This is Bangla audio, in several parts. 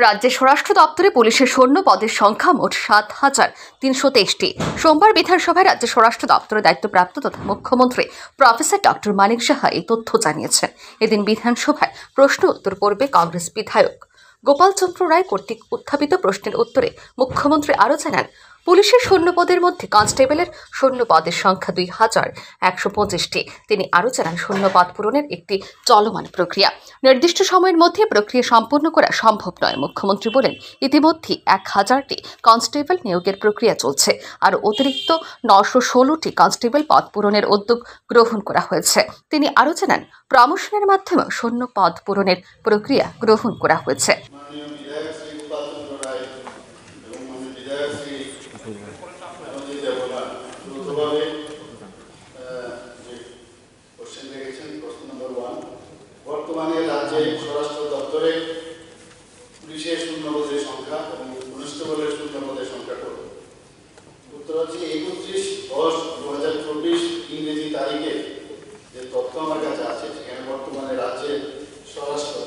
রাজ্যের স্বরাষ্ট্র দপ্তরে পুলিশের শূন্য পদের সংখ্যা মোট ৭,৩২৩টি। সোমবার বিধানসভায় রাজ্যের স্বরাষ্ট্র দপ্তরের দায়িত্বপ্রাপ্ত তথা মুখ্যমন্ত্রী প্রফেসর ডক্টর মানিক সাহা এই তথ্য জানিয়েছেন। এদিন বিধানসভায় প্রশ্ন উত্তর পর্বে কংগ্রেস বিধায়ক গোপাল চন্দ্র রায় কর্তৃক উত্থাপিত প্রশ্নের উত্তরে মুখ্যমন্ত্রী আরও জানান, পুলিশের শূন্য পদের মধ্যে কনস্টেবলের শূন্য পদের সংখ্যা ২,১২৫টি। তিনি আরও জানান, শূন্য পদ পূরণের একটি চলমান প্রক্রিয়া, নির্দিষ্ট সময়ের মধ্যে প্রক্রিয়া সম্পন্ন করা সম্ভব নয়। মুখ্যমন্ত্রী বলেন, ইতিমধ্যে ১,০০০টি কনস্টেবল নিয়োগের প্রক্রিয়া চলছে, আর অতিরিক্ত ৯১৬টি কনস্টেবল পদ পূরণের উদ্যোগ গ্রহণ করা হয়েছে। তিনি আরও জানান, প্রমোশনের মাধ্যমে শূন্য পদ পূরণের প্রক্রিয়া গ্রহণ করা হয়েছে। বর্তমানে রাজ্যে স্বরাষ্ট্র দপ্তরে পুলিশের শূন্য পদের সংখ্যা এবং কনস্টেবলের শূন্য পদের সংখ্যা কত? উত্তর হচ্ছে 31/10/2024 ইংরেজি তারিখে যে তথ্য আমার কাছে আছে, সেখানে বর্তমানে রাজ্যে স্বরাষ্ট্র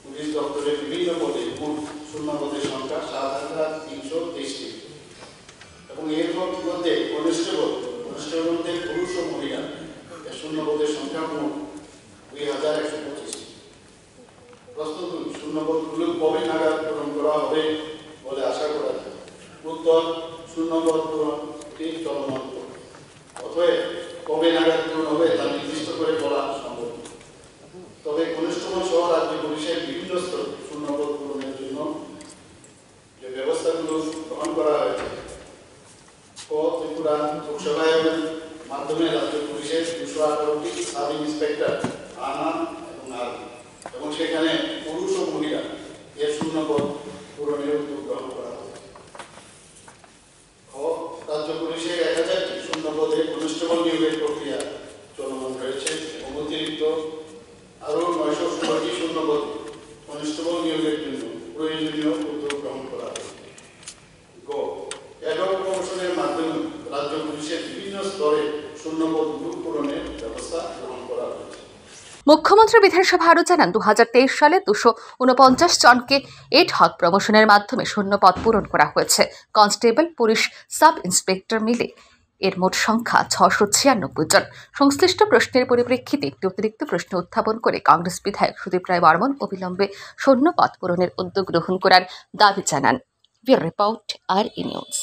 পুলিশ দপ্তরে বিভিন্ন পদে মোট শূন্য পদের সংখ্যা ৭,৩২৩টি এবং এর মধ্যে কনস্টেবল মধ্যে পুরুষ ও মহিলা শূন্য পদের সংখ্যা মোট ২,১২৫। প্রশ্ন ২, শূন্য পদগুলো কবে নাগাদ পূরণ করা হবে বলে আশা করা যায়? উত্তর, শূন্য পদ পূরণটি চলমান। অতএব কবে নাগাদ পূরণ হবে তা নির্দিষ্ট করে বলা সম্ভব। তবে কনস্টেবল সহ রাজ্য পুলিশের বিভিন্ন স্তরে শূন্য পদ পূরণের জন্য যে ব্যবস্থাগুলো গ্রহণ করা হয়েছে, ত্রিপুরা লোকসভায়নের মাধ্যমে রাজ্য পুলিশের ২১৮টি সাব ইন্সপেক্টর আনা এবং সেখানে পুরুষ ও মহিলা এর শূন্য পদ পূরণের উদ্যোগ গ্রহণ করা হয়েছে। রাজ্য পুলিশের ১,০০০টি শূন্য পদে কনস্টেবল নিয়োগের প্রক্রিয়া চলমান রয়েছে এবং অতিরিক্ত আরও ৯১৬টি শূন্য পদে কনস্টেবল নিয়োগের জন্য প্রয়োজনীয় উদ্যোগ গ্রহণ করা হয়েছে। একক প্রমোশনের মাধ্যমে রাজ্য পুলিশের বিভিন্ন স্তরে শূন্য পদ পূরণের ব্যবস্থা গ্রহণ করা হয়েছে। মুখ্যমন্ত্রী বিধানসভা আরও জানান, ২০২৩ সালে ২৪৯ জনকে এডহক প্রমোশনের মাধ্যমে শূন্য পদ পূরণ করা হয়েছে। কনস্টেবল, পুলিশ সাব ইন্সপেক্টর মিলে এর মোট সংখ্যা ৬৯৬ জন। সংশ্লিষ্ট প্রশ্নের পরিপ্রেক্ষিতে একটি অতিরিক্ত প্রশ্ন উত্থাপন করে কংগ্রেস বিধায়ক সুদীপ রায় বর্মন অবিলম্বে শূন্য পদ পূরণের উদ্যোগ গ্রহণ করার দাবি জানান। Bureau report, RE news.